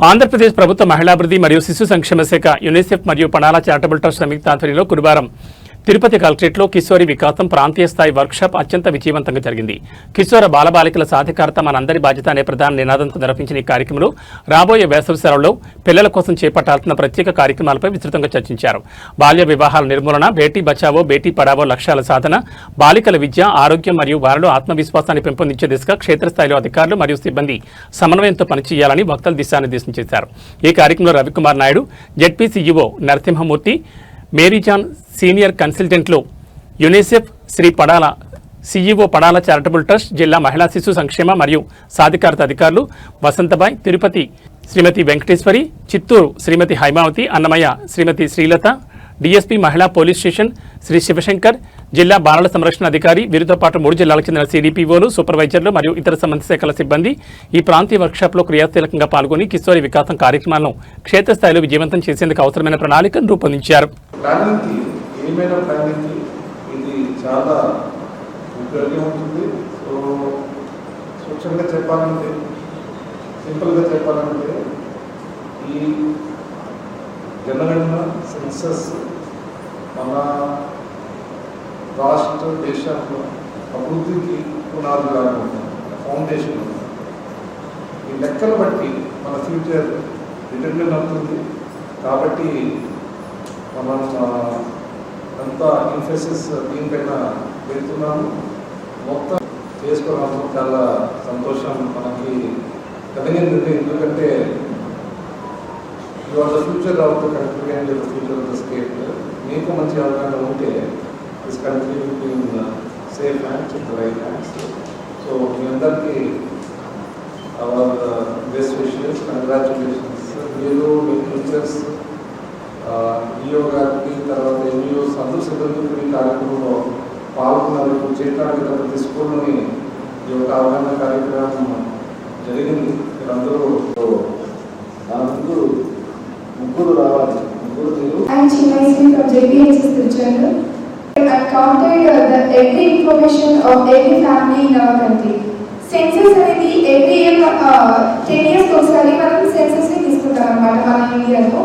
ఆంధ్రప్రదేశ్ ప్రభుత్వ మహిళాభివృద్ధి మరియు శిశు సంక్షేమ శాఖ యునిసెఫ్ మరియు పడాల చారిటబుల్ ట్రస్ట్ సంయుక్త ఆధ్వర్యంలో గురువారం తిరుపతి కలెక్టరేట్లో కిశోరి వికాసం ప్రాంతీయ స్థాయి వర్క్షాప్ అత్యంత విజయవంతంగా జరిగింది. కిశోర బాలబాలికల సాధికారత మనందరి బాధ్యత అనే ప్రధాన నినాదంతో నిర్వహించిన ఈ కార్యక్రమంలో రాబోయే వేసవి సెలవుల్లో పిల్లల కోసం చేపట్టాల్సిన ప్రత్యేక కార్యక్రమాలపై విస్తృతంగా చర్చించారు. బాల్య వివాహాల నిర్మూలన, బేటీ బచావో బేటీ పడావో లక్ష్యాల సాధన, బాలికల విద్య, ఆరోగ్యం మరియు వారిలో ఆత్మవిశ్వాసాన్ని పెంపొందించే దిశగా క్షేత్రస్థాయిలో అధికారులు మరియు సిబ్బంది సమన్వయంతో పనిచేయాలని వక్తలు దిశానిర్దేశం చేశారు. ఈ కార్యక్రమంలో Ravikumar Naidu, ZP CEO Narasimhamurthy, Mary John senior కన్సల్టెంట్లు, UNICEF Shri Padala CEO Padala charitable trust, జిల్లా మహిళా శిశు సంక్షేమ మరియు సాధికారత అధికారులు వసంతబాయ్, తిరుపతి శ్రీమతి వెంకటేశ్వరి, చిత్తూరు శ్రీమతి హైమావతి, అన్నమయ్య శ్రీమతి శ్రీలత, డీఎస్పీ మహిళా పోలీస్ స్టేషన్ శ్రీ శివశంకర్, జిల్లా బాలల సంరక్షణ అధికారి, వీరితో పాటు 3 జిల్లాలకు చెందిన సిడిపిఓలు, సూపర్వైజర్లు మరియు ఇతర సంబంధిత శాఖల సిబ్బంది ఈ ప్రాంతీయ వర్క్షాప్లో క్రియాశీలకంగా పాల్గొని కిశోరి వికాసం కార్యక్రమాలను క్షేత్రస్థాయిలో విజయవంతం చేసేందుకు అవసరమైన ప్రణాళికను రూపొందించారు. ఈ జనగణన సెన్సస్ మన రాష్ట్ర దేశంలో అభివృద్ధికి పునాదిగా ఫౌండేషన్. ఈ లెక్కలు బట్టి మన ఫ్యూచర్ డిటర్మిన్ అవుతుంది. కాబట్టి మనం అంతా ఇన్ఫోసిస్ దీనిపైన వెళ్తున్నాము. మొత్తం చేసుకోవడం చాలా సంతోషం మనకి కలిగింది. ఎందుకంటే you are the future of the country and the future of the state. మీకు మంచి అవగాహన ఉంటే this country will be in safe hands, in the right hands. So మీ అందరికీ అవర్ బెస్ట్ విషెస్, కంగ్రాచులేషన్స్. మీరు మీ టీచర్స్, ఈఓ గారికి, తర్వాత MEOs అందరూ సిబ్బంది ఈ కార్యక్రమంలో పాల్గొన్నారు. చేయడానికి ప్రతి స్కూల్లోని ఈ యొక్క అవగాహన కార్యక్రమం జరిగింది. మీరందరూ నా ముందు ముగ్గురు రావాలి. I'm Chinmayi from JPHS Tiruchendur. I counted every information of every family in our country. Census అనేది every year 10 years ఒకసారి మనం సెన్సస్ ని తీసుకుంటాం అన్నమాట మన ఇండియాలో.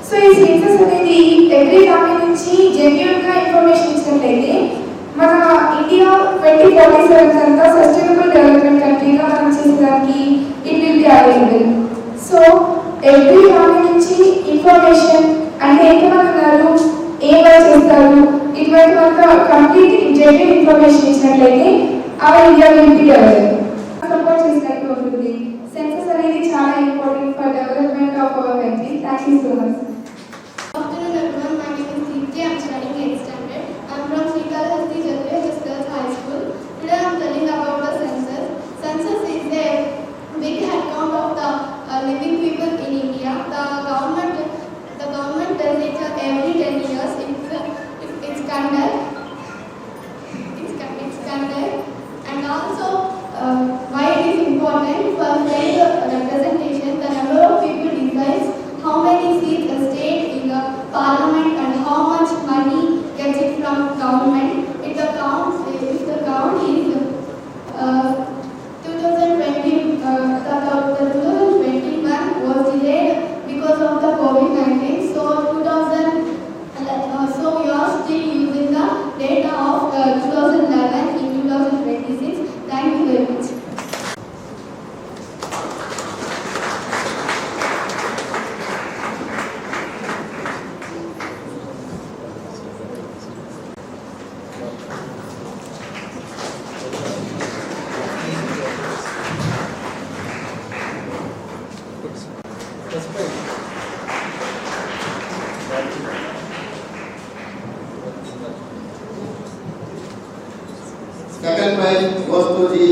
సో ఈ సెన్సస్ అనేది every ఫ్యామిలీ నుంచి జెన్యూన్ గా ఇన్ఫర్మేషన్ ఇచ్చినట్లయితే మన ఇండియా 2047 అంతా సస్టైనబుల్ డెవలప్మెంట్ కంట్రీగా మనం చేసేదానికి it will be available. So every family నుంచి ఇన్ఫర్మేషన్ అంటే ఎంతమంది ఉన్నారు, ఏ వర్క్ చేస్తారు, ఇటువంటి మనకు కంప్లీట్ జెన్యూన్ ఇన్ఫర్మేషన్ ఇచ్చినట్లయితే our India will be developed. Support చేసినట్టు ఉంటుంది. సెన్సస్ అనేది చాలా important for development of our country. Thank you so much. Afternoon everyone, my name is Deepti. I am studying 8th standard. I am from Srikalahasti JPHS Girls High School. Today I am telling about the census. Census is a big head count of the living people in India. The government does it every 10 years. It's conduct, and also why it is important for state representation. The number of people decides how many seats a state in the parliament and how much money gets it from government. If the count is 2020, the 2021 was delayed because of the COVID-19. So so we are still using the data of 2011 in 2026. Thank you very much. Second prize goes to the